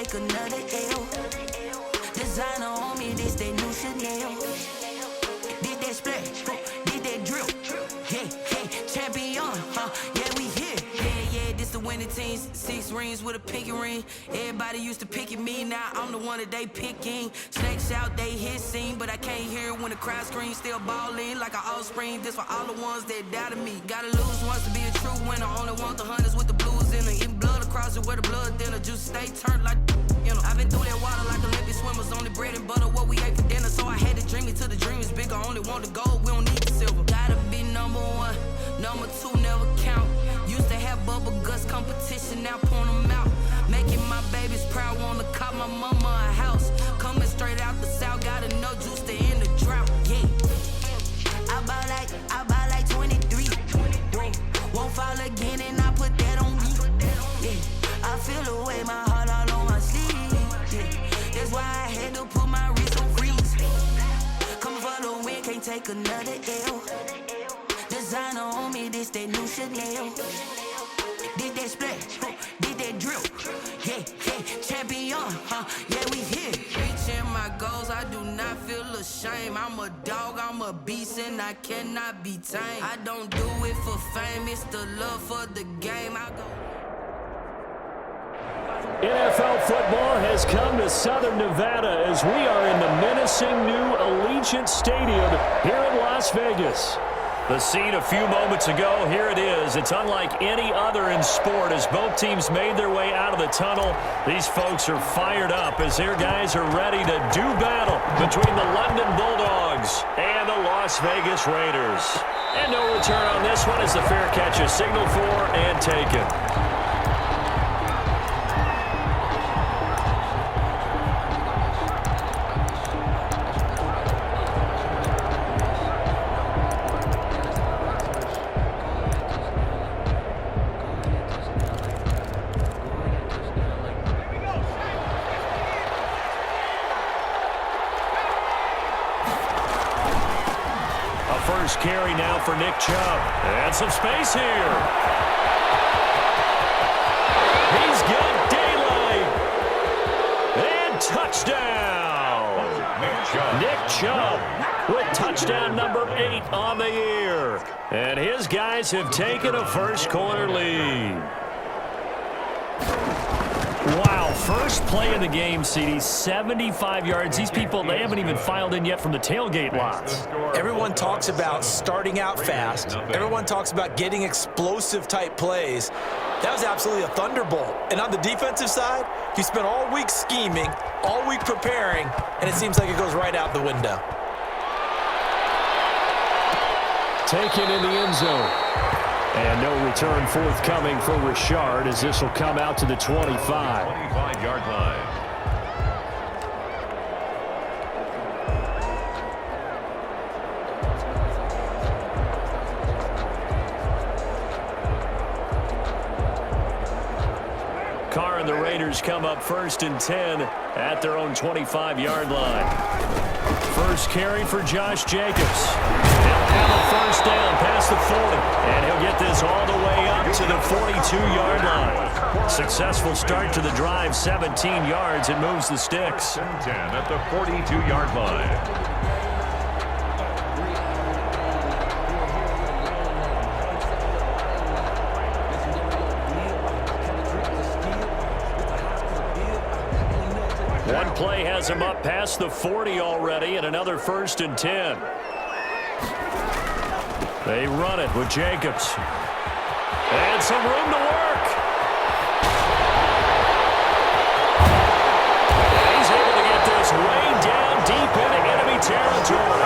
take another L. Designer on me, this that new Chanel. Did that splash, did that drill. Yeah, champion, yeah, we here. Yeah, this the winning team. 6 rings with a pinky ring. Everybody used to pick at me, now I'm the one that they picking. Snakes out, they hit scene, but I can't hear it when the crowd screams. Still ballin' like an offspring. This for all the ones that doubted me. Gotta lose once to be a true winner. Only want the hunters with the blues in it. Eating blood across it where the blood thinner. Juice stay turned like, you know. I've been through that water like Olympic swimmers. Only bread and butter what we ate for dinner. So I had to dream it till the dream is bigger. Only want the gold, we don't need the silver. Gotta be number 1, number 2 never count. Used to have bubble guts competition, now point them out. Making my babies proud, wanna cop my mama a house. Coming straight out the south, gotta know juice to end the drought. Yeah, I buy like 23. Won't fall again and I put that on me. Yeah, I feel the way, my heart all on my sleeve. Yeah, that's why I had to put my wrist on freeze. Come for the win, can't take another L. Designer on me, this that new Chanel. Did that splash, did that drill. Yeah, champion, yeah, we here. Reaching my goals, I do not feel ashamed. I'm a dog, I'm a beast, and I cannot be tamed. I don't do it for fame, it's the love for the game. I go. NFL football has come to Southern Nevada as we are in the menacing new Allegiant Stadium here in Las Vegas. The scene a few moments ago, here it is. It's unlike any other in sport as both teams made their way out of the tunnel. These folks are fired up as their guys are ready to do battle between the London Bulldogs and the Las Vegas Raiders. And no return on this one as the fair catch is signaled for and taken. First carry now for Nick Chubb. And some space here. He's got daylight. And touchdown. Nick Chubb with touchdown number 8 on the year. And his guys have taken a first quarter lead. Wow, first play of the game, CD, 75 yards. These people, they haven't even filed in yet from the tailgate lots. Everyone talks about starting out fast. Everyone talks about getting explosive-type plays. That was absolutely a thunderbolt. And on the defensive side, you spent all week scheming, all week preparing, and it seems like it goes right out the window. Taken in the end zone. And no return forthcoming for Richard as this will come out to the 25. 25-yard line. Carr and the Raiders come up 1st and 10 at their own 25-yard line. First carry for Josh Jacobs. They'll have a first down past the 40. And he'll get this all the way up to the 42-yard line. Successful start to the drive, 17 yards, and moves the sticks. 10 at the 42-yard line. One play has him up past the 40 already, and another 1st and 10. They run it with Jacobs. And some room to work. He's able to get this way down deep into enemy territory.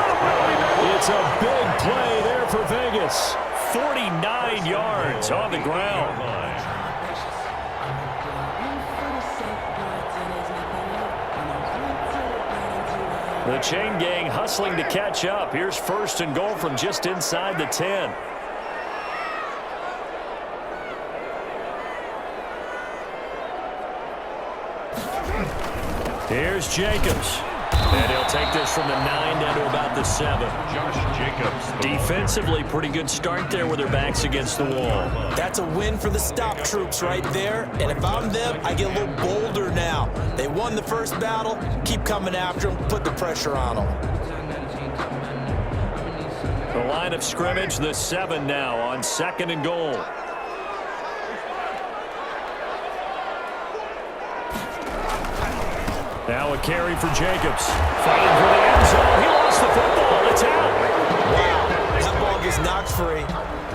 It's a big play there for Vegas. 49 yards on the ground. The chain gang hustling to catch up. Here's 1st and goal from just inside the 10. Here's Jacobs. And he'll take this from the 9 down to about the 7. Josh Jacobs. Defensively, pretty good start there with their backs against the wall. That's a win for the stop troops right there. And if I'm them, I get a little bolder now. They won the first battle. Keep coming after them. Put the pressure on them. The line of scrimmage, the 7 now on 2nd and goal. Now a carry for Jacobs. Fighting for the end zone. He lost the football. It's out. Wow, that ball gets knocked free,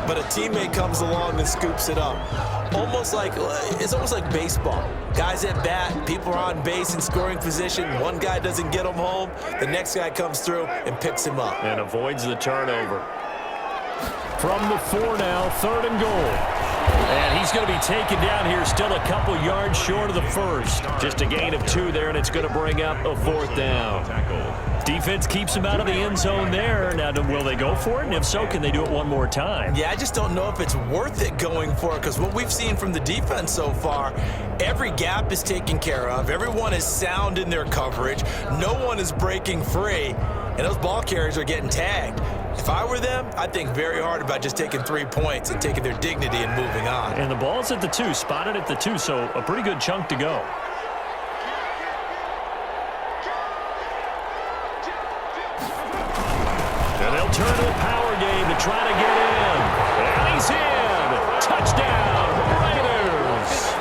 but a teammate comes along and scoops it up. It's almost like baseball. Guys at bat, people are on base in scoring position. One guy doesn't get him home. The next guy comes through and picks him up. And avoids the turnover. From the 4 now, 3rd and goal. And he's going to be taken down here, still a couple yards short of the first. Just a gain of 2 there, and it's going to bring up a 4th down. Defense keeps him out of the end zone there. Now, will they go for it? And if so, can they do it one more time? Yeah, I just don't know if it's worth it going for it, because what we've seen from the defense so far, every gap is taken care of. Everyone is sound in their coverage. No one is breaking free, and those ball carriers are getting tagged. If I were them, I'd think very hard about just taking 3 points and taking their dignity and moving on. And the ball's at the 2, spotted at the 2, so a pretty good chunk to go. And they'll turn to the power game to try to get in. And he's in. Touchdown, Raiders.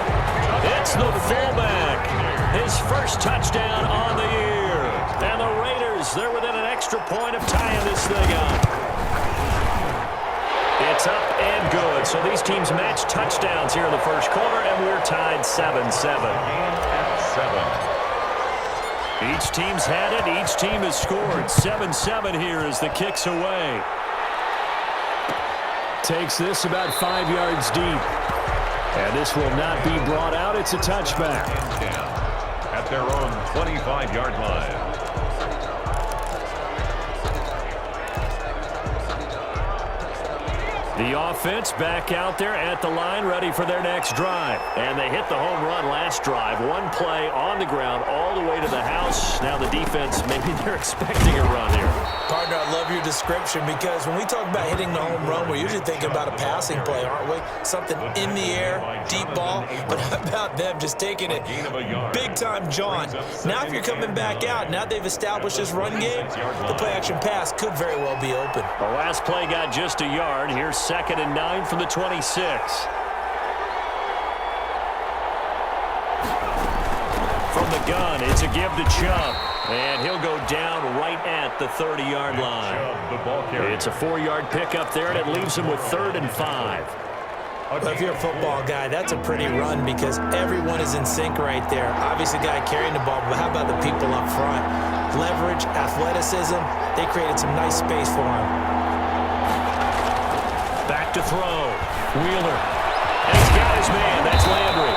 It's the fullback. His first touchdown on the year. And the Raiders, they're within an extra point of tying this thing up. It's up and good. So these teams match touchdowns here in the first quarter, and we're tied 7-7. 7. Each team's had it. Each team has scored. 7-7 here as the kick's away. Takes this about 5 yards deep. And this will not be brought out. It's a touchback. At their own 25-yard line. The offense back out there at the line, ready for their next drive. And they hit the home run last drive. One play on the ground all the way to the house. Now the defense, maybe they're expecting a run here. Partner, I love your description, because when we talk about hitting the home run, we're usually thinking about a passing play, aren't we? Something in the air, deep ball. But how about them just taking it big-time jaunt? Now if you're coming back out, now they've established this run game, the play-action pass could very well be open. The last play got just a yard. Here's 2nd and 9 from the 26. From the gun, it's a give to Chubb. And he'll go down right at the 30-yard line. It's a 4-yard pickup there, and it leaves him with 3rd and 5. If you're a football guy, that's a pretty run, because everyone is in sync right there. Obviously, the guy carrying the ball, but how about the people up front? Leverage, athleticism, they created some nice space for him. Back to throw. Wheeler. And he's got his man. That's Landry.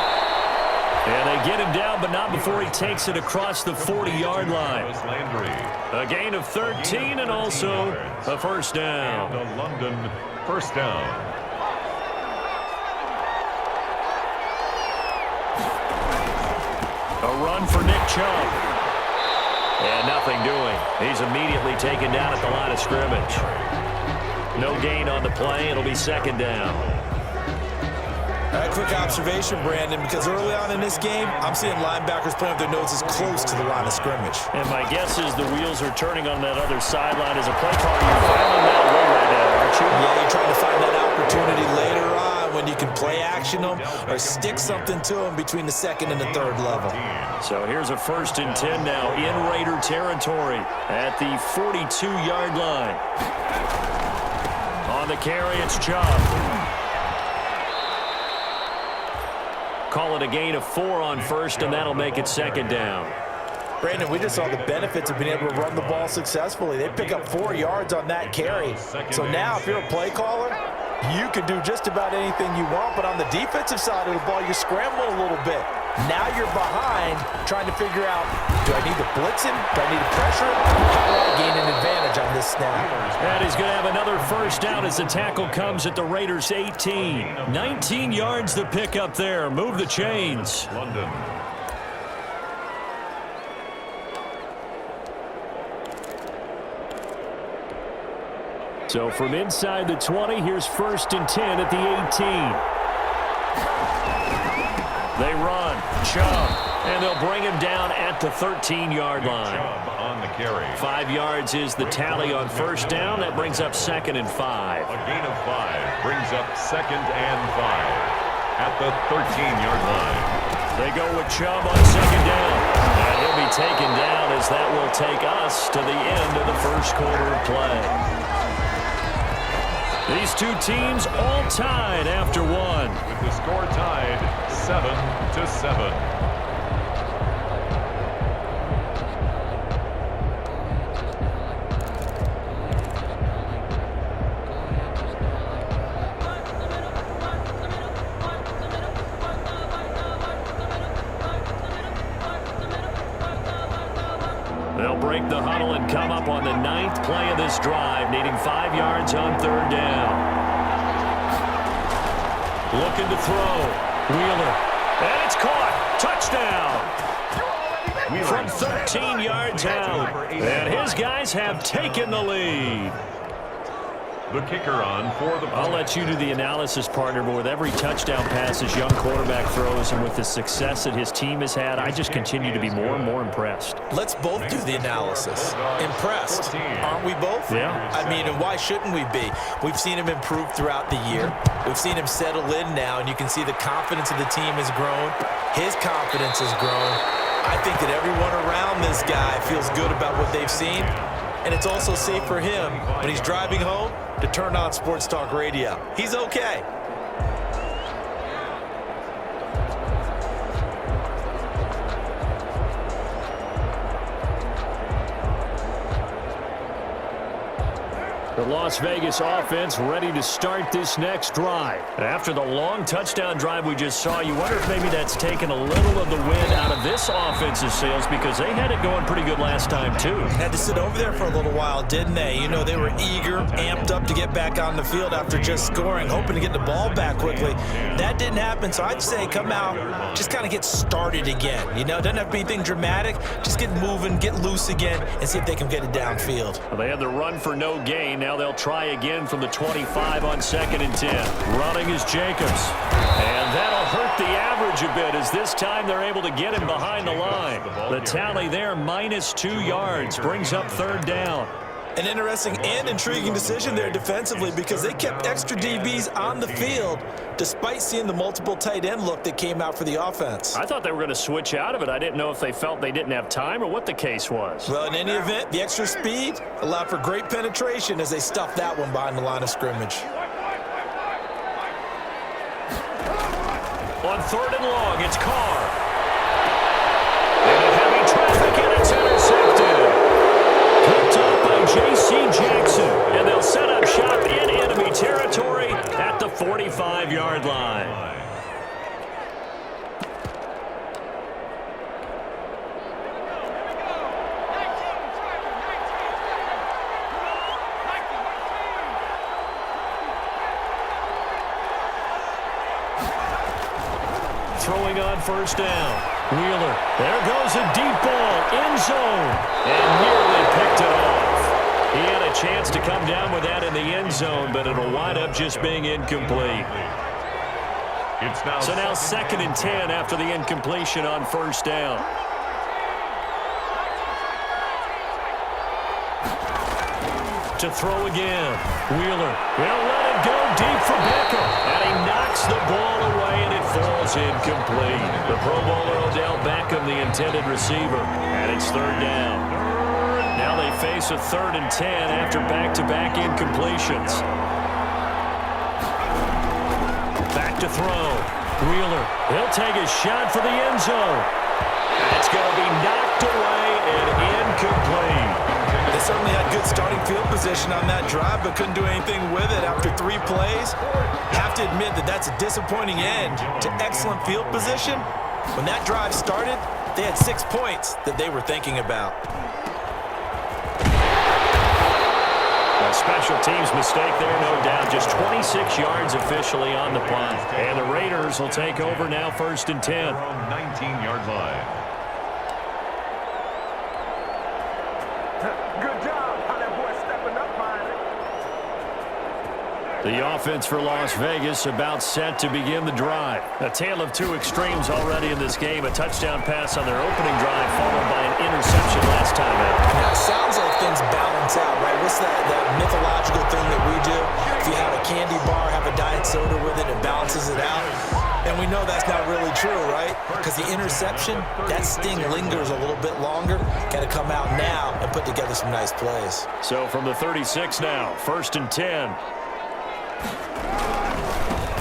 And they get him down, but not before he takes it across the 40-yard line. A gain of 13 and also a first down. And a London first down. A run for Nick Chubb. And nothing doing. He's immediately taken down at the line of scrimmage. No gain on the play. It'll be 2nd down. A quick observation, Brandon, because early on in this game, I'm seeing linebackers playing with their noses close to the line of scrimmage. And my guess is the wheels are turning on that other sideline as a play caller. You're finding that way right now, aren't you? Yeah, you're trying to find that opportunity later on when you can play action them or stick something to them between the 2nd and the 3rd level. So here's a 1st and 10 now in Raider territory at the 42-yard line. On the carry, it's Chubb. Call it a gain of 4 on 1st, and that'll make it 2nd down. Brandon, we just saw the benefits of being able to run the ball successfully. They pick up 4 yards on that carry. So now if you're a play caller, you can do just about anything you want. But on the defensive side of the ball, you're scrambling a little bit. Now you're behind, trying to figure out, do I need to blitz him? Do I need to pressure him? How do I gain an advantage on this snap? And he's going to have another first down as the tackle comes at the Raiders' 18. 19 yards to pick up there. Move the chains. London. So from inside the 20, here's 1st and 10 at the 18. They run. Chubb. And they'll bring him down at the 13-yard line. Chubb on the carry. 5 yards is the tally on 1st down. That brings up 2nd and 5. A gain of 5 brings up 2nd and 5 at the 13-yard line. They go with Chubb on 2nd down. And he'll be taken down as that will take us to the end of the first quarter of play. These two teams all tied after one. With the score tied 7-7. They'll break the huddle and come up on the 9th play of this drive, needing 5 yards on 3rd down. Looking to throw. Wheeler. And it's caught. Touchdown. From 13 yards out. And his guys have taken the lead. The kicker on for the... I'll let you do the analysis, partner, but with every touchdown pass this young quarterback throws and with the success that his team has had, I just continue to be more and more impressed. Let's both do the analysis. Impressed, aren't we both? Yeah. I mean, and why shouldn't we be? We've seen him improve throughout the year. We've seen him settle in now, and you can see the confidence of the team has grown. His confidence has grown. I think that everyone around this guy feels good about what they've seen, and it's also safe for him when he's driving home to turn on Sports Talk Radio. He's okay. The Las Vegas offense ready to start this next drive. After the long touchdown drive we just saw, you wonder if maybe that's taken a little of the wind out of this offense's sails because they had it going pretty good last time too. Had to sit over there for a little while, didn't they? You know, they were eager, amped up to get back on the field after just scoring, hoping to get the ball back quickly. That didn't happen, so I'd say come out, just kind of get started again. You know, doesn't have to be anything dramatic. Just get moving, get loose again, and see if they can get it downfield. Well, they had the run for no gain. Now they'll try again from the 25 on 2nd and 10. Running is Jacobs. And that'll hurt the average a bit as this time they're able to get him behind the line. The tally there, -2 yards, brings up 3rd down. An interesting and intriguing decision there defensively because they kept extra DBs on the field despite seeing the multiple tight end look that came out for the offense. I thought they were going to switch out of it. I didn't know if they felt they didn't have time or what the case was. Well, in any event, the extra speed allowed for great penetration as they stuffed that one behind the line of scrimmage. On 3rd and long, it's Carr. Into heavy traffic, and it's intercepted. Picked up by J.C. Jackson, and they'll set up shop in enemy territory at the 45-yard line. Throwing on 1st down. Wheeler. There goes a deep ball. End zone. And nearly picked it off. He had a chance to come down with that in the end zone, but it'll wind up just being incomplete. So now 2nd and 10 after the incompletion on 1st down. To throw again. Wheeler. They'll let it go deep for Beckham. And he knocks the ball away, and it falls incomplete. The Pro Bowler Odell Beckham, the intended receiver. And it's 3rd down. Now they face a 3rd and 10 after back-to-back incompletions. Back to throw. Wheeler. He'll take a shot for the end zone. It's going to be knocked away and incomplete. They certainly had good starting field position on that drive, but couldn't do anything with it after 3 plays. Have to admit that that's a disappointing end to excellent field position. When that drive started, they had 6 points that they were thinking about. A special teams mistake there, no doubt. Just 26 yards officially on the punt. And the Raiders will take over now 1st and 10. 19-yard line. Good job. How that boy stepping up behind it. The offense for Las Vegas about set to begin the drive. A tale of two extremes already in this game. A touchdown pass on their opening drive followed by an interception last time out. Now, it sounds like things balance out, right? What's that mythological thing that we do? If you have a candy bar, have a diet soda with it, it balances it out. And we know that's not really true, right? Because the interception, that sting lingers a little bit longer. Got to come out now and put together some nice plays. So from the 36 now, 1st and 10.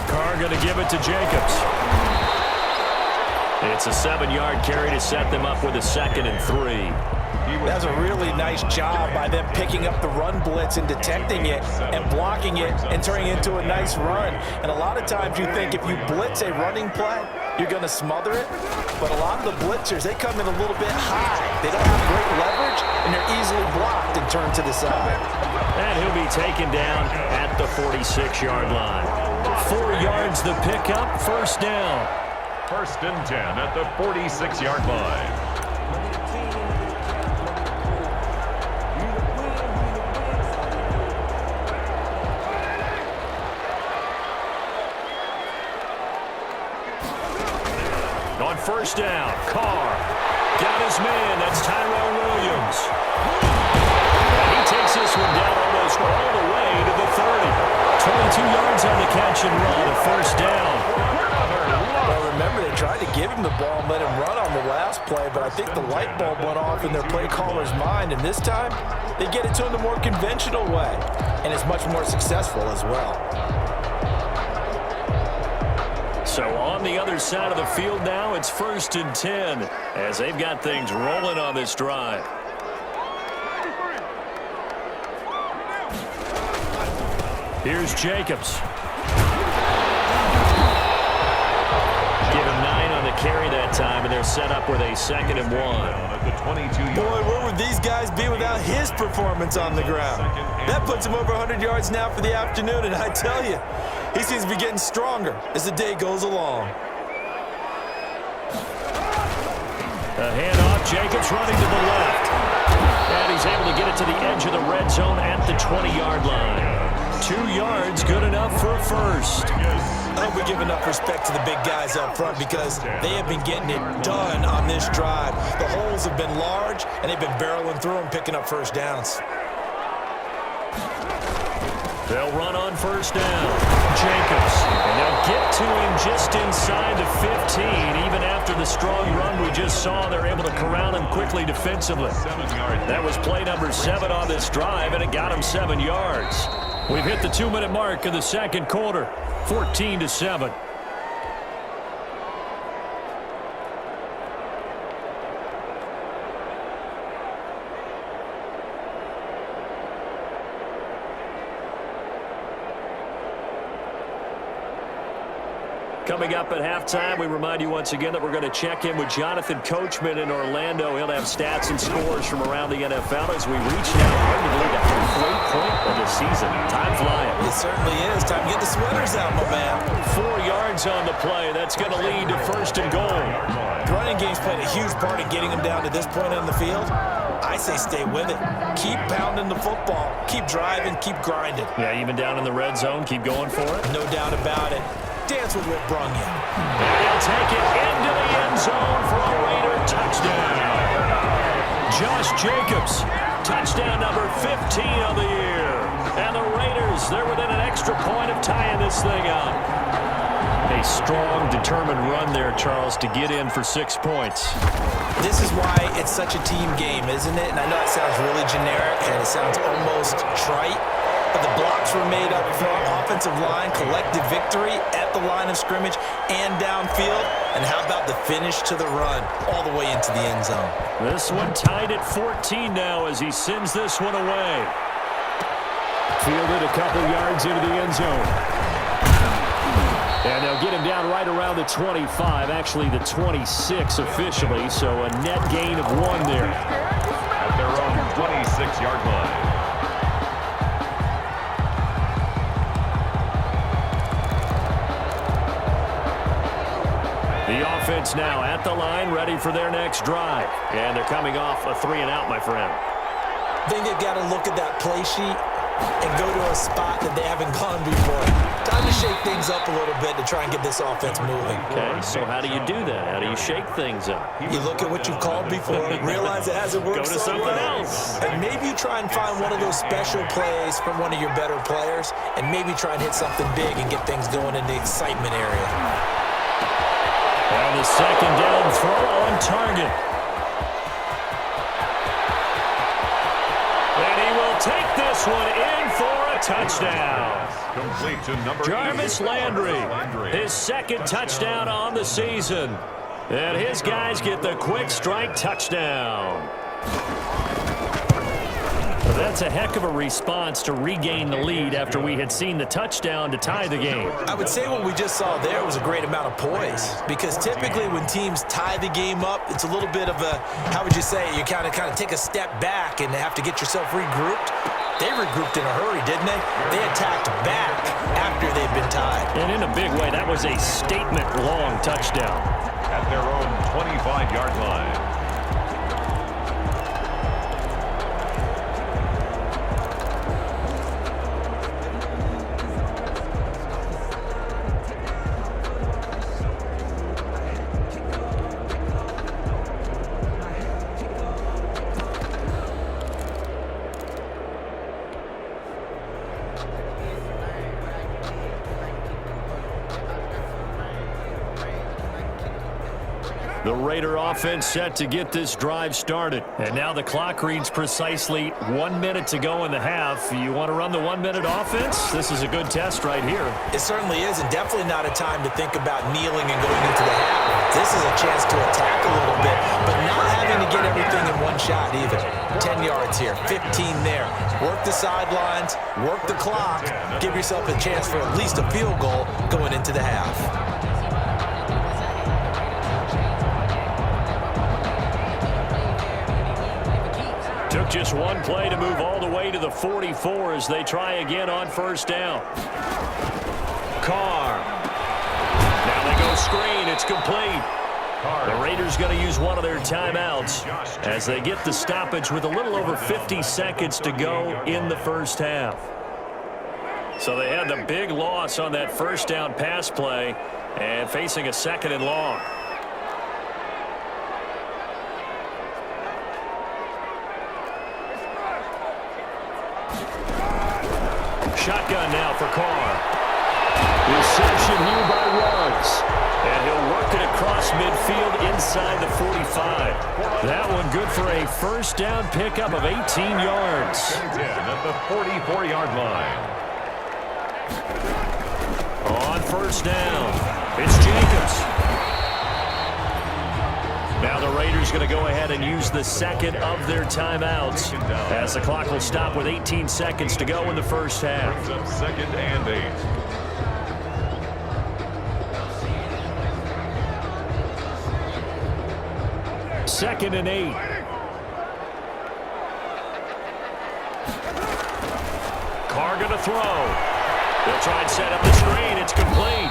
Carr going to give it to Jacobs. It's a 7-yard carry to set them up with a 2nd and 3. That's a really nice job by them picking up the run blitz and detecting it and blocking it and turning it into a nice run. And a lot of times you think if you blitz a running play, you're going to smother it. But a lot of the blitzers, they come in a little bit high. They don't have great leverage, and they're easily blocked and turned to the side. And he'll be taken down at the 46-yard line. 4 yards the pickup, 1st down. 1st and 10 at the 46-yard line. On 1st down, Carr got his man. That's Tyrell Williams. And he takes this one down almost all the way to the 30. 22 yards on the catch and run, a 1st down. Well, remember, they tried to give him the ball and let him run on the last play, but I think the light bulb went off in their play caller's mind, and this time they get it to him the more conventional way, and it's much more successful as well. So on the other side of the field now, it's 1st and 10 as they've got things rolling on this drive. Here's Jacobs. Give him 9 on the carry that time, and they're set up with a 2nd and 1. Boy, where would these guys be without his performance on the ground? That puts him over 100 yards now for the afternoon, and I tell you, he seems to be getting stronger as the day goes along. A handoff, Jacobs running to the left. And he's able to get it to the edge of the red zone at the 20-yard line. 2 yards, good enough for a 1st. I hope we give enough respect to the big guys up front because they have been getting it done on this drive. The holes have been large, and they've been barreling through them, picking up 1st downs. They'll run on 1st down. Jacobs. And they'll get to him just inside the 15. Even after the strong run we just saw, they're able to corral him quickly defensively. That was play number 7 on this drive, and it got him 7 yards. We've hit the 2-minute mark of the 2nd quarter. 14-7. Coming up at halftime, we remind you once again that we're going to check in with Jonathan Coachman in Orlando. He'll have stats and scores from around the NFL as we reach now, arguably the halfway point of the season. Time flying. It certainly is. Time to get the sweaters out, my man. 4 yards on the play. That's going to lead to 1st and goal. The running game's played a huge part in getting them down to this point on the field. I say stay with it. Keep pounding the football. Keep driving. Keep grinding. Yeah, even down in the red zone, keep going for it. No doubt about it. Dance with what brung you. And he'll take it into the end zone for a Raider touchdown. Josh Jacobs, touchdown number 15 of the year. And the Raiders, they're within an extra point of tying this thing up. A strong, determined run there, Charles, to get in for 6 points. This is why it's such a team game, isn't it? And I know it sounds really generic and it sounds almost trite. But the blocks were made up front, offensive line, collective victory at the line of scrimmage and downfield. And how about the finish to the run all the way into the end zone? This one tied at 14 now as he sends this one away. Fielded a couple yards into the end zone. And they'll get him down right around the 25, actually the 26 officially, so a net gain of 1 there. At their own 26-yard line. The offense now at the line, ready for their next drive. And they're coming off a 3-and-out, my friend. I think they've got to look at that play sheet and go to a spot that they haven't gone before. Time to shake things up a little bit to try and get this offense moving. Okay, so how do you do that? How do you shake things up? You look at what you've called before, realize it hasn't worked Go to so something well. else. And maybe you try and find one of those special plays from one of your better players, and maybe try and hit something big and get things going in the excitement area. And the second down throw on target. And he will take this one in for a touchdown. Complete to number Jarvis 84. Landry, his second touchdown on the season. And his guys get the quick strike touchdown. That's a heck of a response to regain the lead after we had seen the touchdown to tie the game. I would say what we just saw there was a great amount of poise, because typically when teams tie the game up, it's a little bit of a, how would you say, you kind of take a step back and have to get yourself regrouped. They regrouped in a hurry, didn't they? They attacked back after they'd been tied. And in a big way, that was a statement-long touchdown. At their own 25-yard line. The Raider offense set to get this drive started. And now the clock reads precisely 1 minute to go in the half. You want to run the 1 minute offense? This is a good test right here. It certainly is, and definitely not a time to think about kneeling and going into the half. This is a chance to attack a little bit, but not having to get everything in one shot either. 10 yards here, 15 there. Work the sidelines, work the clock, give yourself a chance for at least a field goal going into the half. Took just one play to move all the way to the 44 as they try again on first down. Carr. Now they go screen. It's complete. The Raiders going to use one of their timeouts as they get the stoppage with a little over 50 seconds to go in the first half. So they had the big loss on that first down pass play and facing a second and long. Shotgun now for Carr. Reception here by Ruggs. And he'll work it across midfield inside the 45. That one good for a first down pickup of 18 yards. 10 at the 44-yard line. On first down, it's Jacobs. Now the Raiders going to go ahead and use the second of their timeouts as the clock will stop with 18 seconds to go in the first half. Brings up second and 8. Second and 8. Carr going to throw. They'll try and set up the screen. It's complete.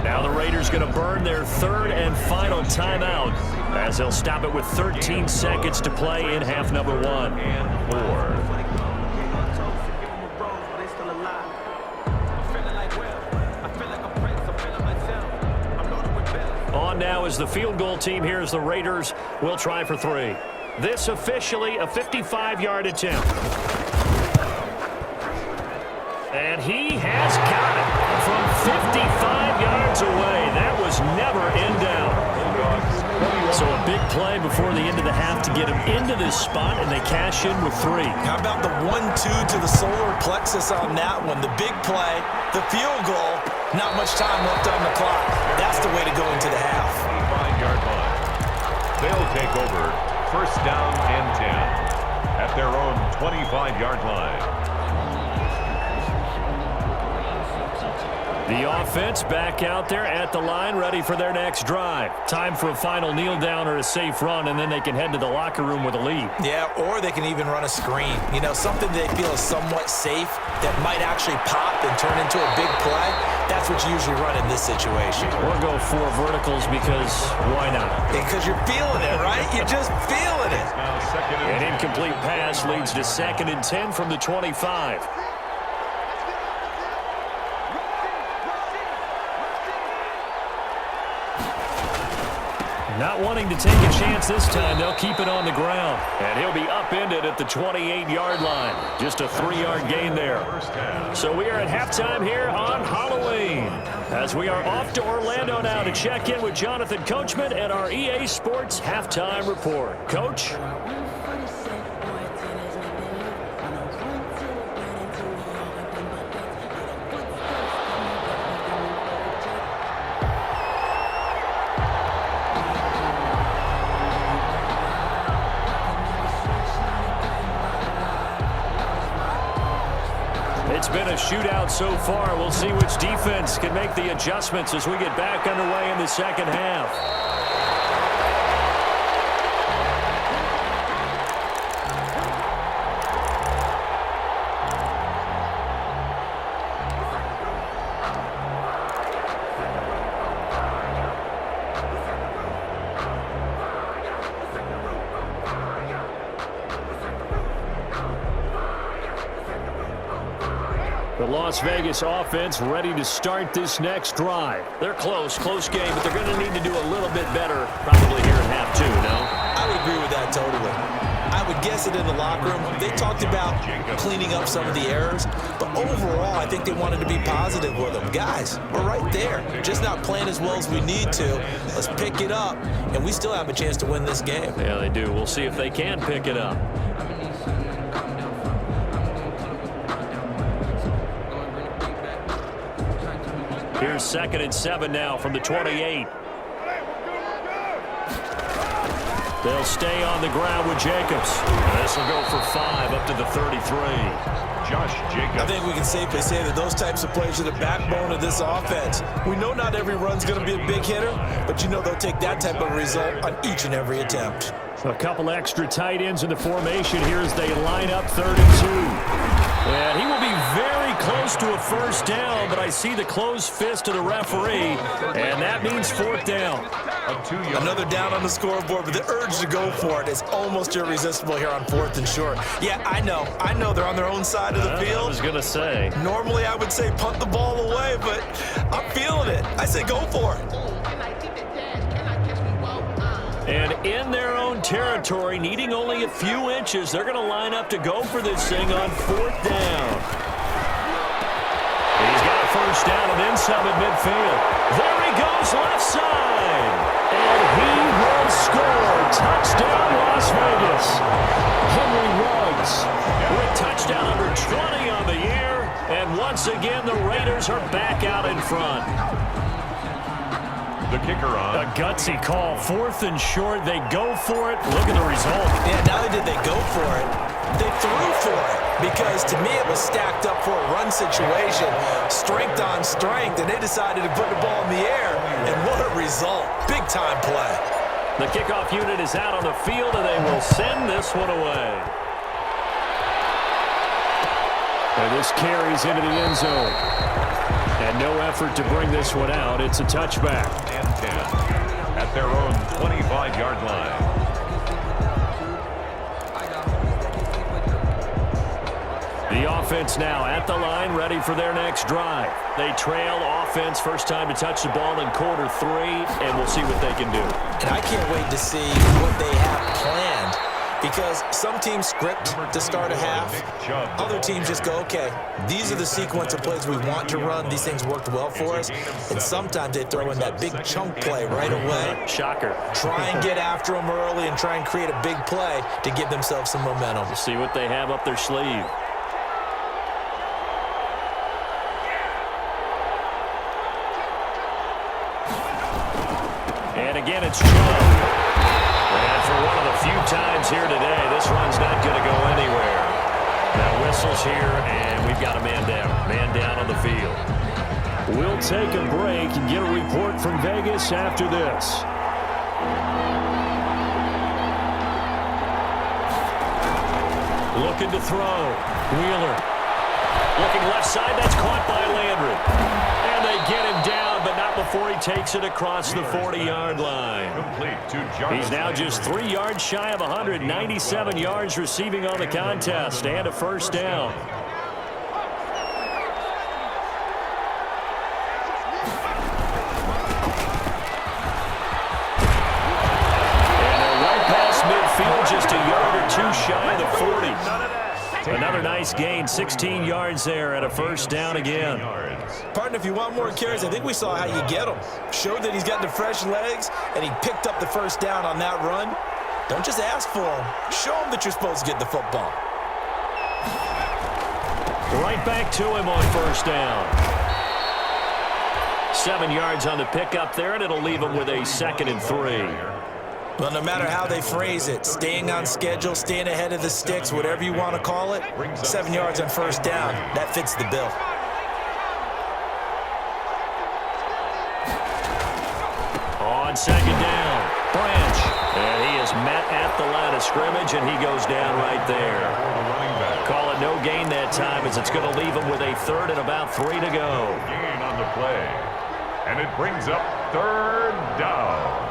Now the Raiders going to burn their third and final timeout as they'll stop it with 13 seconds to play in half number 1. And 4. On now is the field goal team here as the Raiders will try for 3. This officially a 55-yard attempt. And he has got it from 55 yards away. That was never in doubt. So a big play before the end of the half to get him into this spot, and they cash in with 3. How about the 1-2 to the solar plexus on that one? The big play, the field goal, not much time left on the clock. That's the way to go into the half. 5-yard line. They'll take over first down and 10 at their own 25-yard line. The offense back out there at the line, ready for their next drive. Time for a final kneel down or a safe run, and then they can head to the locker room with a lead. Yeah, or they can even run a screen. You know, something they feel is somewhat safe that might actually pop and turn into a big play. That's what you usually run in this situation. Or go 4 verticals because why not? Because you're feeling it, right? You're just feeling it. An incomplete pass leads to 2nd and 10 from the 25. Not wanting to take a chance this time, they'll keep it on the ground. And he'll be upended at the 28-yard line. Just a 3-yard gain there. So we are at halftime here on Halloween, as we are off to Orlando now to check in with Jonathan Coachman and our EA Sports Halftime Report. Coach? It's been a shootout so far. We'll see which defense can make the adjustments as we get back underway in the second half. The Las Vegas offense ready to start this next drive. They're close game, but they're going to need to do a little bit better probably here in half 2, no? I would agree with that totally. I would guess it in the locker room. They talked about cleaning up some of the errors, but overall, I think they wanted to be positive with them. Guys, we're right there. Just not playing as well as we need to. Let's pick it up, and we still have a chance to win this game. Yeah, they do. We'll see if they can pick it up. Here's 2nd and 7 now from the 28. They'll stay on the ground with Jacobs. This will go for 5 up to the 33. Josh Jacobs. I think we can safely say that those types of plays are the backbone of this offense. We know not every run's going to be a big hitter, but you know they'll take that type of result on each and every attempt. A couple extra tight ends in the formation here as they line up 3rd and 2. And he will be very close to a first down, but I see the closed fist of the referee, and that means 4th down. Another down on the scoreboard, but the urge to go for it is almost irresistible here on 4th and short. Yeah, I know they're on their own side of the field. I was going to say. Normally I would say punt the ball away, but I'm feeling it. I say go for it. And in their own territory, needing only a few inches, they're going to line up to go for this thing on 4th down. He's got a first down and then some at midfield. There he goes, left side. And he will score. Touchdown, Las Vegas. Henry Ruggs with touchdown number 20 on the year. And once again, the Raiders are back out in front. The kicker on. A gutsy call. 4th and short. They go for it. Look at the result. Yeah, not only did they go for it, they threw for it. Because to me, it was stacked up for a run situation. Strength on strength. And they decided to put the ball in the air. And what a result. Big time play. The kickoff unit is out on the field, and they will send this one away. And this carries into the end zone. And no effort to bring this one out. It's a touchback. And 10 at their own 25-yard line. The offense now at the line, ready for their next drive. They trail offense, first time to touch the ball in quarter 3, and we'll see what they can do. And I can't wait to see what they have planned. Because some teams script to start a half. Other teams just go, okay, these are the sequence of plays we want to run. These things worked well for us. And sometimes they throw in that big chunk play right away. Shocker. Try and get after them early and try and create a big play to give themselves some momentum. We'll see what they have up their sleeve. And again, it's Chubb. And for one of the few times here today, this run's not going to go anywhere. Now whistles here, and we've got a man down. Man down on the field. We'll take a break and get a report from Vegas after this. Looking to throw. Wheeler. Looking left side. That's caught by Landry. And they get him down, but not before he takes it across the 40-yard line. He's now just 3 yards shy of 197 yards receiving on the contest and a first down. Just a yard or two shy of the 40. Another nice gain, 16 yards there at a first down again. Partner, if you want more carries, I think we saw how you get him. Showed that he's got the fresh legs, and he picked up the first down on that run. Don't just ask for him. Show him that you're supposed to get the football. Right back to him on first down. 7 yards on the pickup there, and it'll leave him with a 2nd and 3. Well, no matter how they phrase it, staying on schedule, staying ahead of the sticks, whatever you want to call it, 7 yards on first down, that fits the bill. On second down, Branch. And he is met at the line of scrimmage, and he goes down right there. Call it no gain that time, as it's going to leave him with a 3rd and about 3 to go. Gain on the play. And it brings up 3rd down.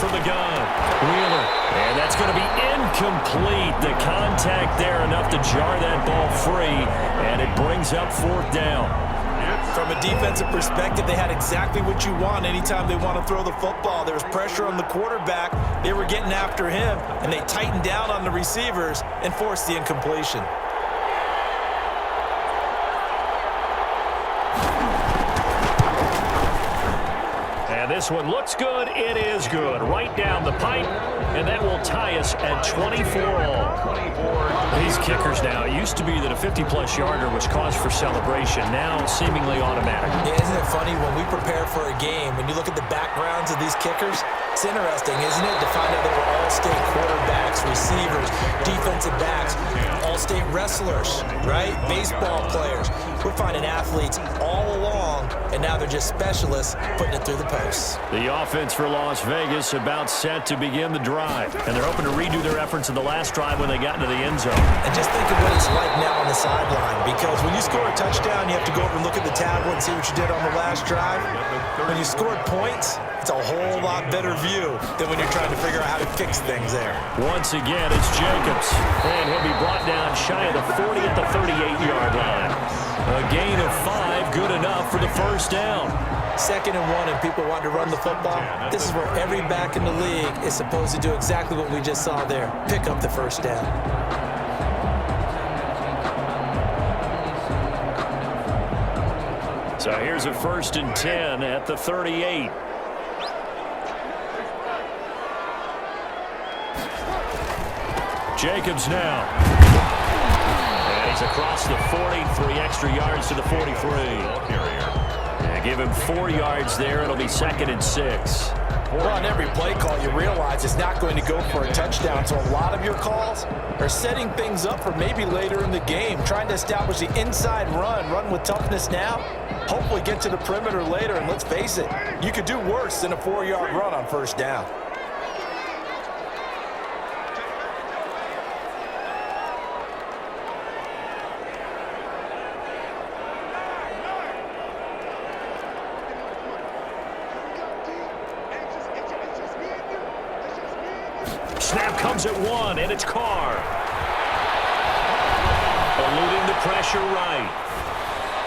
From the gun, Wheeler, and that's going to be incomplete. The contact there enough to jar that ball free, and it brings up 4th down. From a defensive perspective, they had exactly what you want anytime they want to throw the football. There was pressure on the quarterback. They were getting after him, and they tightened down on the receivers and forced the incompletion. This one looks good. It is good. Right down the pipe, and that will tie us at 24 all. These kickers now, it used to be that a 50-plus yarder was cause for celebration. Now seemingly automatic. Yeah, isn't it funny when we prepare for a game, when you look at the backgrounds of these kickers, it's interesting, isn't it, to find out they were all-state quarterbacks, receivers, defensive backs, all-state wrestlers, right? Baseball players. We're finding athletes all along, and now they're just specialists putting it through the posts. The offense for Las Vegas about set to begin the drive, and they're hoping to redo their efforts in the last drive when they got into the end zone. And just think of what it's like now on the sideline, because when you score a touchdown, you have to go over and look at the tablet and see what you did on the last drive. When you scored points, it's a whole lot better view than when you're trying to figure out how to fix things there. Once again, it's Jacobs, and he'll be brought down shy of the 40 at the 38-yard line. A gain of 5, good enough for the first down. 2nd and 1, and people want to run the football. This is where every back in the league is supposed to do exactly what we just saw there. Pick up the first down. So here's a 1st and 10 at the 38. Jacobs now. And he's across the 40, 3 extra yards to the 43. And give him 4 yards there. It'll be 2nd and 6. Well, on every play call, you realize it's not going to go for a touchdown. So a lot of your calls are setting things up for maybe later in the game, trying to establish the inside run with toughness now, hopefully get to the perimeter later. And let's face it, you could do worse than a 4-yard run on first down. Snap comes at 1, and it's Carr. Eluding the pressure right.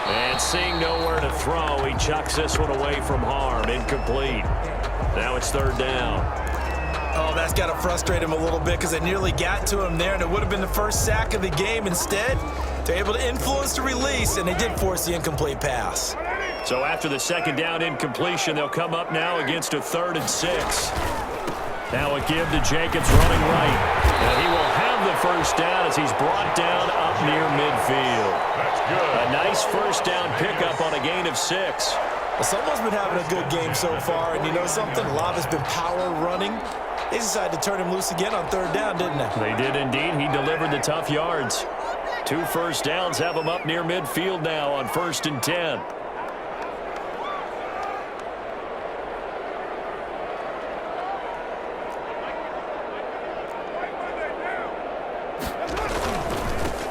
And seeing nowhere to throw, he chucks this one away from harm. Incomplete. Now it's 3rd down. Oh, that's got to frustrate him a little bit because they nearly got to him there, and it would have been the first sack of the game. Instead, they're able to influence the release, and they did force the incomplete pass. So after the 2nd down incompletion, they'll come up now against a 3rd and 6. Now a give to Jacobs running right. And he will have the first down as he's brought down up near midfield. That's good. A nice first down pickup on a gain of 6. Well, someone's been having a good game so far, and you know something? A lot has been power running. They decided to turn him loose again on third down, didn't they? They did indeed. He delivered the tough yards. 2 first downs have him up near midfield now on 1st and 10.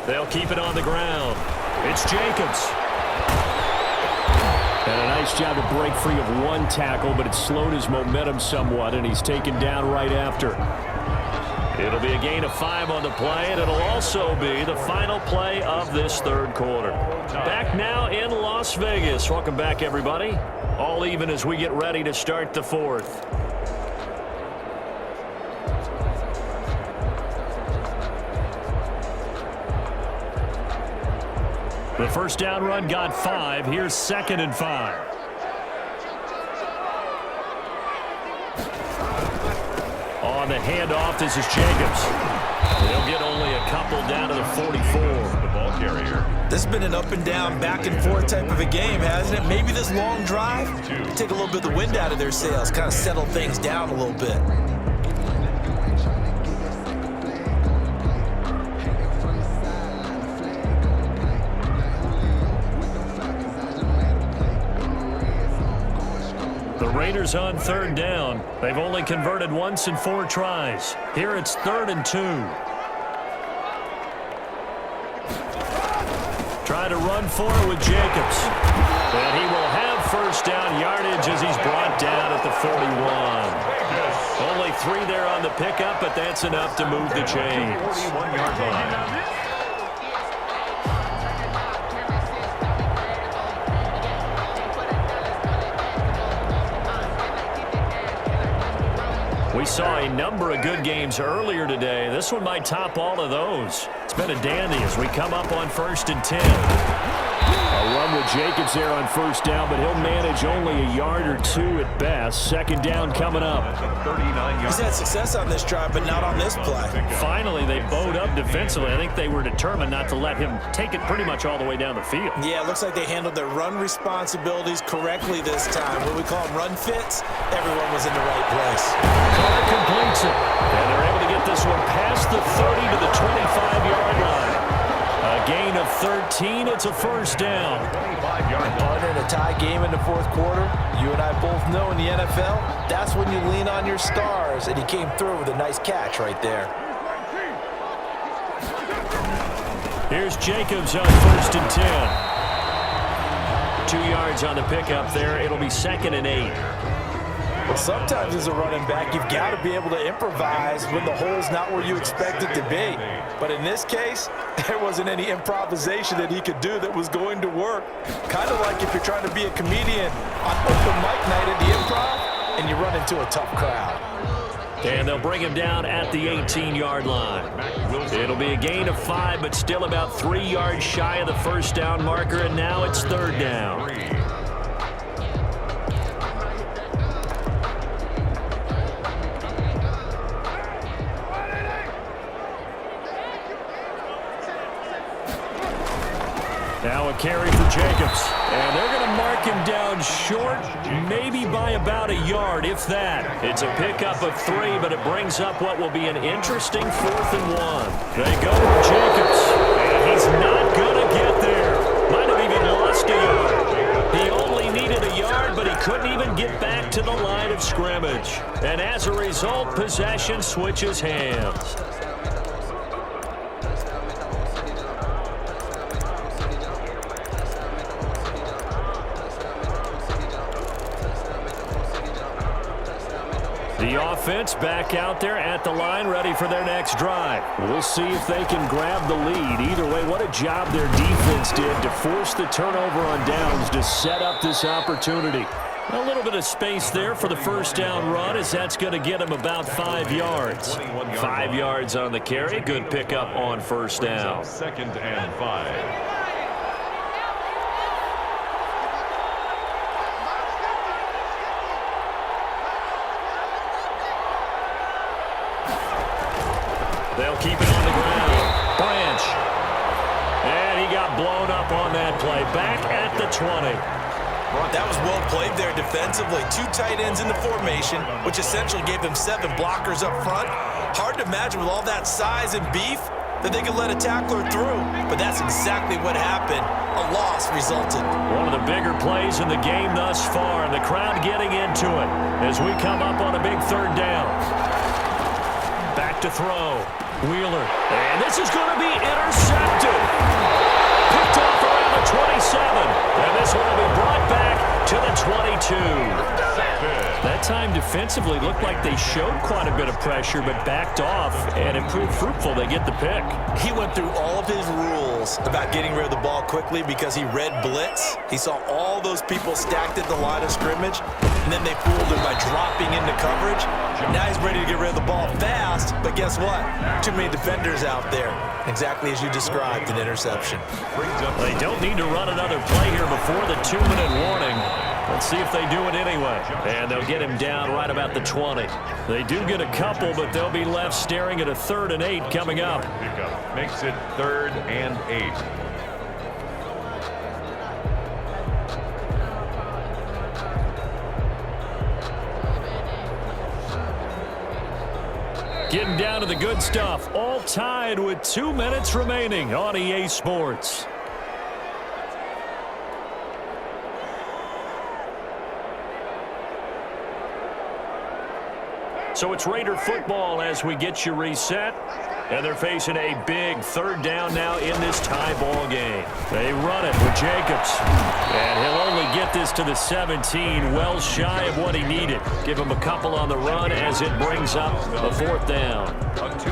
They'll keep it on the ground. It's Jacobs. And a nice job to break free of one tackle, but it slowed his momentum somewhat, and he's taken down right after. It'll be a gain of 5 on the play, and it'll also be the final play of this third quarter. Back now in Las Vegas. Welcome back, everybody. All even as we get ready to start the fourth. The first down run got 5. Here's 2nd and 5. On the handoff, this is Jacobs. They'll get only a couple down to the 44. The ball carrier. This has been an up and down, back and forth type of a game, hasn't it? Maybe this long drive, take a little bit of the wind out of their sails, kind of settle things down a little bit. The Raiders on third down. They've only converted once in 4 tries. Here it's 3rd and 2. Try to run for it with Jacobs. And he will have first down yardage as he's brought down at the 41. Only 3 there on the pickup, but that's enough to move the chains. 41-yard line. We saw a number of good games earlier today. This one might top all of those. It's been a dandy as we come up on 1st and 10. A run with Jacobs there on first down, but he'll manage only a yard or 2 at best. 2nd down coming up. He's had success on this drive, but not on this play. Finally, they bowed up defensively. I think they were determined not to let him take it pretty much all the way down the field. Yeah, it looks like they handled their run responsibilities correctly this time. What we call them run fits, everyone was in the right place. Carr completes it, and they're able to get this one past the 30 to the 25-yard line. A gain of 13. It's a first down. 25-yard line. In a tie game in the fourth quarter, you and I both know in the NFL, that's when you lean on your stars, and he came through with a nice catch right there. Here's Jacobs on 1st and 10. 2 yards on the pickup there. It'll be 2nd and 8. Well, sometimes as a running back, you've got to be able to improvise when the hole's not where you expect it to be. But in this case, there wasn't any improvisation that he could do that was going to work. Kind of like if you're trying to be a comedian on open mic night at the Improv and you run into a tough crowd. And they'll bring him down at the 18-yard line. It'll be a gain of 5, but still about 3 yards shy of the first down marker, and now it's 3rd down. Now a carry for Jacobs. And they're going to mark him down short, maybe by about a yard, if that. It's a pickup of 3, but it brings up what will be an interesting 4th and 1. They go to Jacobs, and he's not going to get there. Might have even lost a yard. He only needed a yard, but he couldn't even get back to the line of scrimmage. And as a result, possession switches hands. The offense back out there at the line, ready for their next drive. We'll see if they can grab the lead. Either way, what a job their defense did to force the turnover on downs to set up this opportunity. A little bit of space there for the first down run, as that's going to get him about 5 yards. 5 yards on the carry. Good pickup on first down. 2nd and 5. They'll keep it on the ground. on that play. Back at the 20. That was well played there defensively. 2 tight ends in the formation, which essentially gave them 7 blockers up front. Hard to imagine with all that size and beef that they could let a tackler through. But that's exactly what happened. A loss resulted. One of the bigger plays in the game thus far, and the crowd getting into it as we come up on a big 3rd down. Back to throw. Wheeler. And this is going to be intercepted. Picked off around the 27. And this one will be brought back to the 22. That time defensively looked like they showed quite a bit of pressure but backed off, and it proved fruitful. They get the pick. He went through all of his rules about getting rid of the ball quickly because he read blitz. He saw all those people stacked at the line of scrimmage, and then they fooled him by dropping into coverage. Now he's ready to get rid of the ball fast, but guess what? Too many defenders out there. Exactly as you described, an interception. They don't need to run another play here before the 2-minute warning. Let's see if they do it anyway. And they'll get him down right about the 20. They do get a couple, but they'll be left staring at a 3rd and 8 coming up. Pickup makes it 3rd and 8. Getting down to the good stuff. All tied with 2 minutes remaining on EA Sports. So it's Raider football as we get you reset. And they're facing a big 3rd down now in this tie ball game. They run it with Jacobs. And he'll only get this to the 17, well shy of what he needed. Give him a couple on the run as it brings up a 4th down.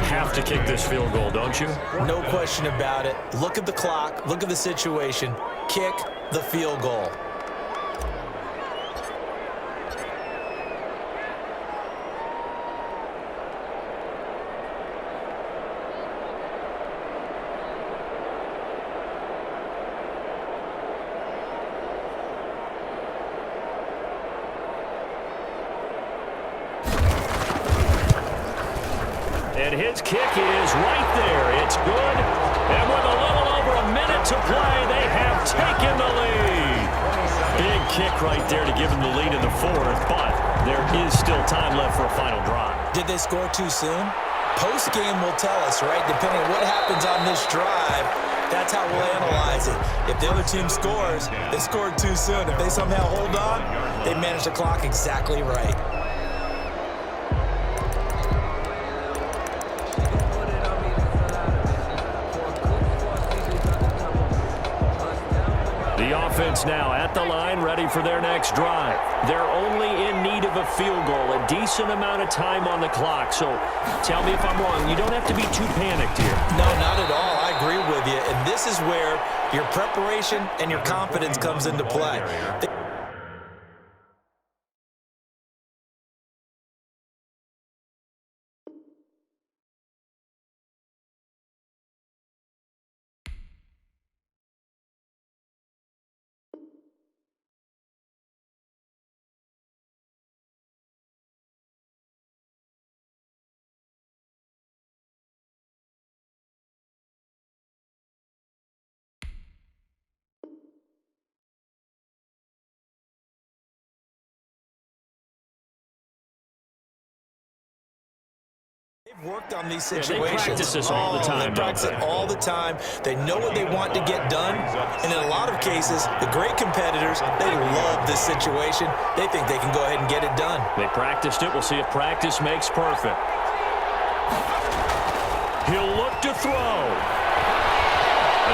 Have to kick this field goal, don't you? No question about it. Look at the clock. Look at the situation. Kick the field goal. And his kick is right there. It's good. And with a little over a minute to play, they have taken the lead. Big kick right there to give them the lead in the 4th, but there is still time left for a final drive. Did they score too soon? Post-game will tell us, right? Depending on what happens on this drive, that's how we'll analyze it. If the other team scores, they scored too soon. If they somehow hold on, they manage the clock exactly right. The offense now at the line, ready for their next drive. They're only in need of a field goal, a decent amount of time on the clock. So tell me if I'm wrong. You don't have to be too panicked here. No, not at all. I agree with you. And this is where your preparation and your confidence comes into play. They've worked on these situations. They practice this all the time. They practice it all the time. They know what they want to get done. And in a lot of cases, the great competitors, they love this situation. They think they can go ahead and get it done. They practiced it. We'll see if practice makes perfect. He'll look to throw.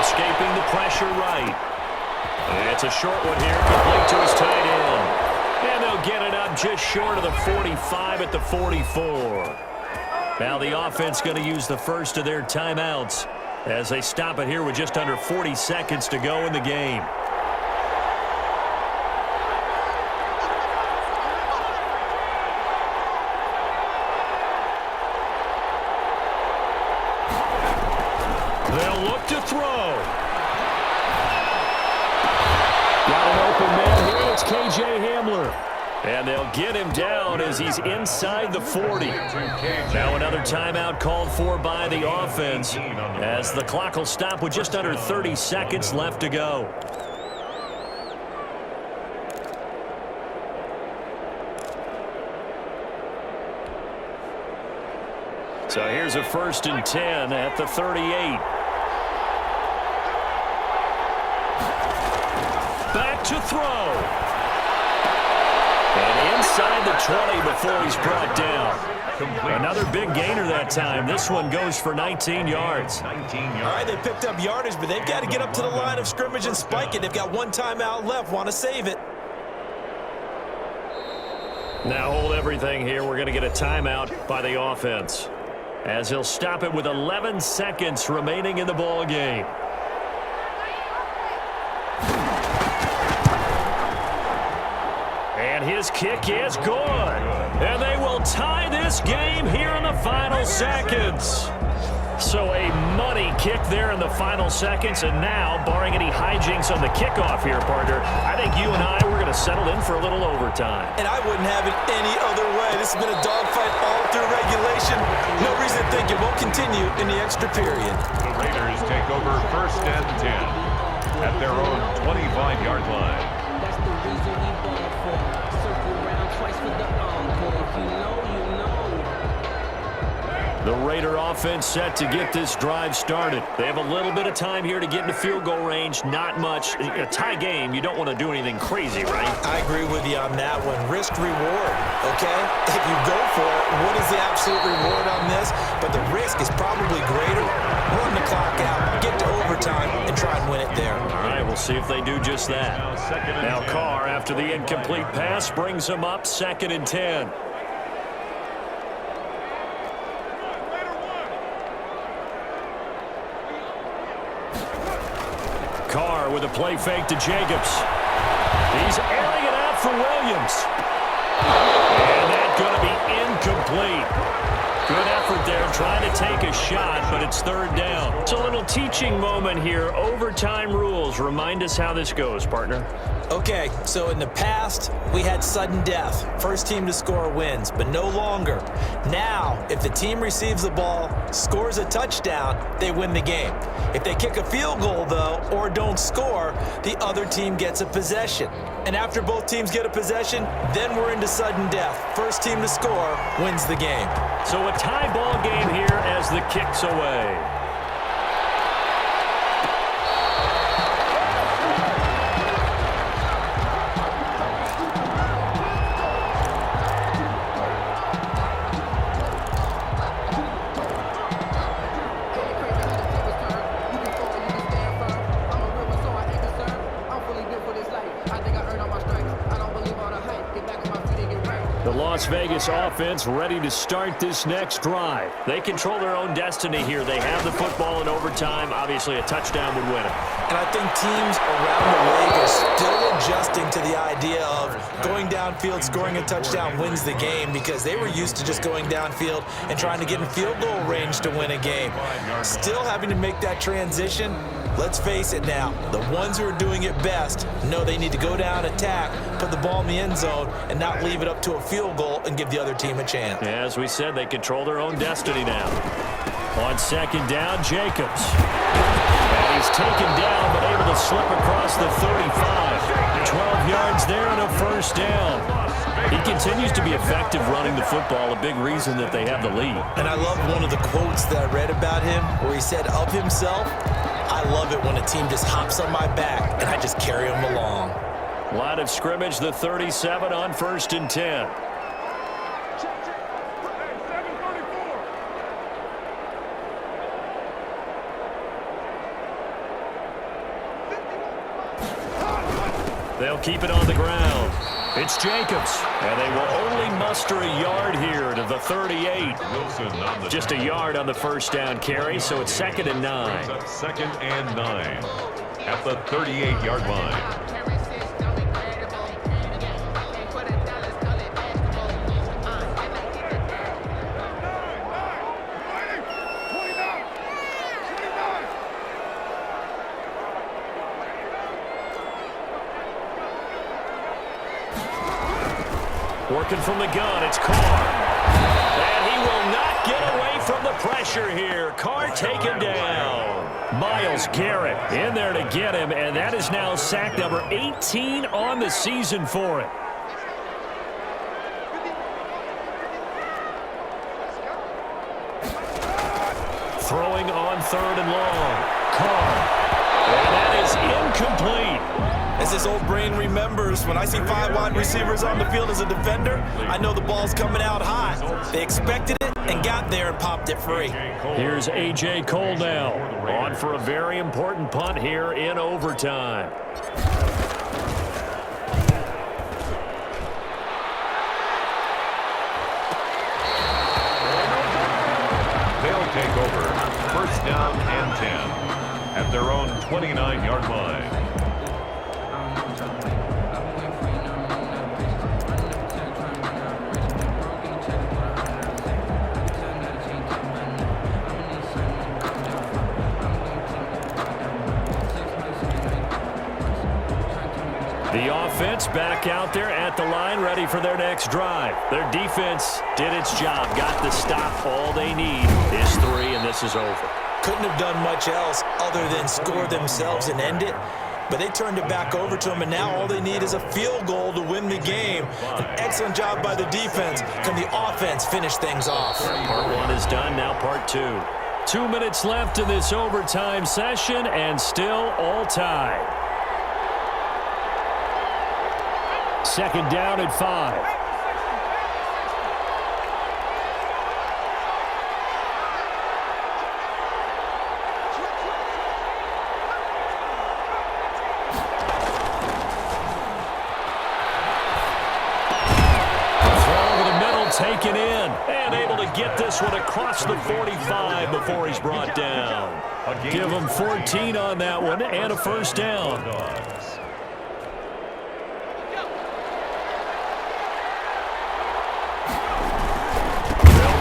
Escaping the pressure right. And it's a short one here, complete to his tight end. And they'll get it up just short of the 45 at the 44. Now the offense going to use the first of their timeouts as they stop it here with just under 40 seconds to go in the game. They'll look to throw. Got an open man here. It's K.J. Hamler. And they'll get him down as he's inside the 40. Now another timeout called for by the offense as the clock will stop with just under 30 seconds left to go. So here's a 1st and 10 at the 38. Back to throw. And inside the 20 before he's brought down. Another big gainer that time. This one goes for 19 yards. All right, they picked up yardage, but they've got to get up to the line of scrimmage and spike it. They've got one timeout left. Want to save it. Now hold everything here. We're going to get a timeout by the offense, as he'll stop it with 11 seconds remaining in the ball game. And his kick is good. And they will tie this game here in the final seconds. So a money kick there in the final seconds. And now, barring any hijinks on the kickoff here, partner, I think you and I, we're going to settle in for a little overtime. And I wouldn't have it any other way. This has been a dogfight all through regulation. No reason to think it won't continue in the extra period. The Raiders take over 1st and 10 at their own 25-yard line. That's the reason we ball for. Circle around twice for the encore. If you know, you know. The Raider offense set to get this drive started. They have a little bit of time here to get into field goal range. Not much. A tie game, you don't want to do anything crazy, right? I agree with you on that one. Risk reward, okay? If you go for it, what is the absolute reward on this? But the risk is probably greater. Run the clock out, get to overtime, and try and win it there. All right, we'll see if they do just that. Now Carr, after the incomplete pass, brings him up 2nd and 10. Carr with a play fake to Jacobs. He's airing it out for Williams. And that's going to be incomplete. Good effort there trying to take a shot, but it's 3rd down. It's a little teaching moment here. Overtime rules. Remind us how this goes, partner. Okay, so in the past, we had sudden death. First team to score wins, but no longer. Now, if the team receives the ball, scores a touchdown, they win the game. If they kick a field goal, though, or don't score, the other team gets a possession. And after both teams get a possession, then we're into sudden death. First team to score wins the game. So a tie ball game here as the kick's away. Las Vegas offense ready to start this next drive. They control their own destiny here. They have the football in overtime. Obviously, a touchdown would win it. And I think teams around the league are still adjusting to the idea of going downfield, scoring a touchdown wins the game, because they were used to just going downfield and trying to get in field goal range to win a game. Still having to make that transition. Let's face it now, the ones who are doing it best know they need to go down, attack, put the ball in the end zone, and not leave it up to a field goal and give the other team a chance. As we said, they control their own destiny now. On 2nd down, Jacobs. And he's taken down, but able to slip across the 35. 12 yards there and a 1st down. He continues to be effective running the football, a big reason that they have the lead. And I love one of the quotes that I read about him where he said of himself, I love it when a team just hops on my back and I just carry them along. Line of scrimmage, the 37 on 1st and 10. They'll keep it on the ground. It's Jacobs, and they will only muster a yard here to the 38. Just a yard on the 1st down carry, so it's 2nd and 9. 2nd and 9 at the 38-yard line. Working from the gun, it's Carr. And he will not get away from the pressure here. Carr taken down. Myles Garrett in there to get him, and that is now sack number 18 on the season for him. Throwing on 3rd and long. Carr. And that is incomplete. As this old brain remembers, when I see 5 wide receivers on the field as a defender, I know the ball's coming out hot. They expected it and got there and popped it free. Here's A.J. Cole now, on for a very important punt here in overtime. They'll take over 1st down and 10 at their own 29-yard line. The offense back out there at the line, ready for their next drive. Their defense did its job, got the stop. All they need is 3, and this is over. Couldn't have done much else other than score themselves and end it. But they turned it back over to them, and now all they need is a field goal to win the game. An excellent job by the defense. Can the offense finish things off? Part 1 is done, now part 2. 2 minutes left in this overtime session, and still all tied. 2nd down at 5. Taken in and able to get this one across the 45 before he's brought down. Give him 14 on that one and a 1st down. They'll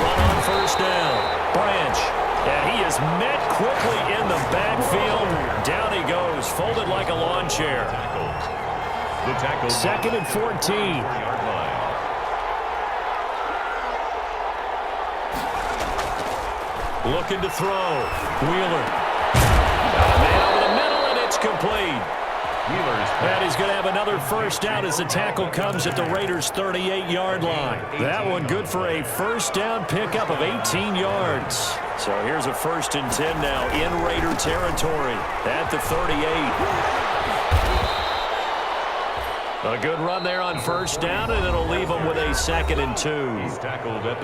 run on 1st down. Branch, and he is met quickly in the backfield. Down he goes, folded like a lawn chair. 2nd and 14. Looking to throw. Wheeler. Man over the middle, and it's complete. And he's going to have another 1st down as the tackle comes at the Raiders' 38-yard line. That one good for a 1st down pickup of 18 yards. So here's a 1st and 10 now in Raider territory at the 38. A good run there on 1st down, and it'll leave them with a 2nd and 2.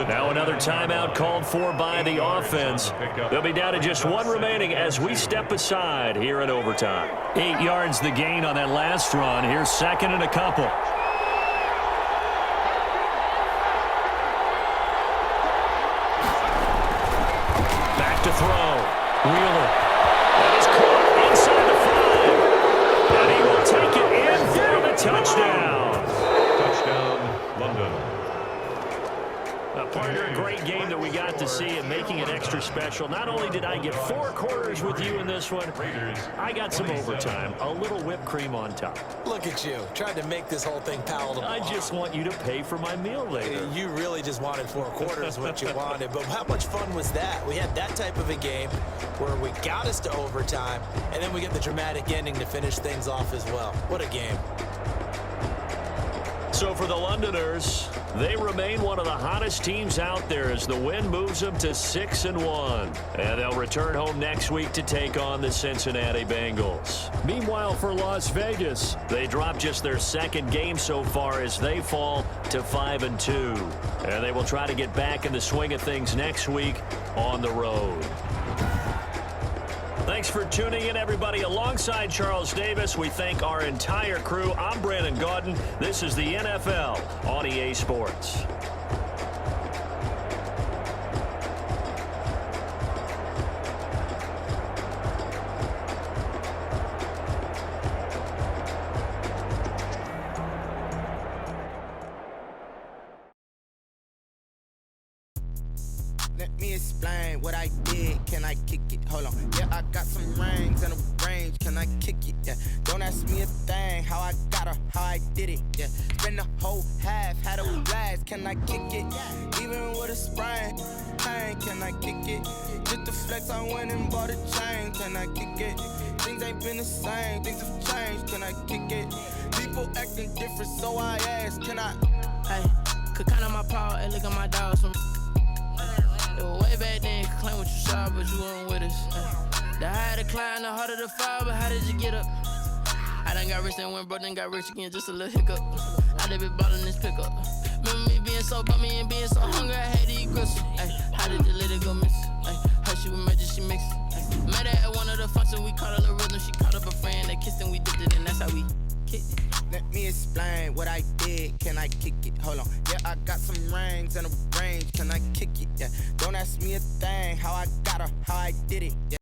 Now another timeout called for by the offense. They'll be down to just 1 remaining as we step aside here in overtime. 8 yards the gain on that last run. Here's 2nd and a couple. Back to throw. Wheeler. That is caught inside the 5. And he will take it in for the touchdown. Touchdown, London. Partner, a great game that we got to see and making it extra special. Not only did I get 4 quarters with you in this one, I got some overtime, a little whipped cream on top. Look at you, tried to make this whole thing palatable. I just want you to pay for my meal later. You really just wanted 4 quarters, what you wanted. But how much fun was that? We had that type of a game where we got us to overtime, and then we get the dramatic ending to finish things off as well. What a game. So for the Londoners, they remain one of the hottest teams out there as the win moves them to 6-1. And they'll return home next week to take on the Cincinnati Bengals. Meanwhile, for Las Vegas, they dropped just their 2nd game so far as they fall to 5-2. And they will try to get back in the swing of things next week on the road. Thanks for tuning in, everybody. Alongside Charles Davis, we thank our entire crew. I'm Brandon Gaudin. This is the NFL on EA Sports. Let me explain what I did. Can I kick it? Hold on. Yeah, I got some rings and a range. Can I kick it? Yeah. Don't ask me a thing. How I got her, how I I did it, yeah. Spend the whole half, had a blast, can I kick it? Even with a sprain, pain, can I kick it? Just to flex, I went and bought a chain, can I kick it? Things ain't been the same, things have changed, can I kick it? People acting different, so I asked, can I? Hey, could count on my power and look at my dogs from. It was way back then, could claim what you saw, but you weren't with us. The higher the climb, the harder the fall, but how did you get up? I done got rich and went broke, then got rich again, just a little hiccup. I done been ballin' this pickup. Remember me being so bummy and being so hungry, I had to eat crystals. Ay, how did you let it go miss? Ay, her she was magic, she mixed. Met her at one of the functions, we caught a little rhythm. She caught up a friend, they kissed and we dipped it, and that's how we kicked it. Let me explain what I did, can I kick it? Hold on, yeah, I got some rings and a range, can I kick it? Yeah, don't ask me a thing, how I got her, how I did it. Yeah.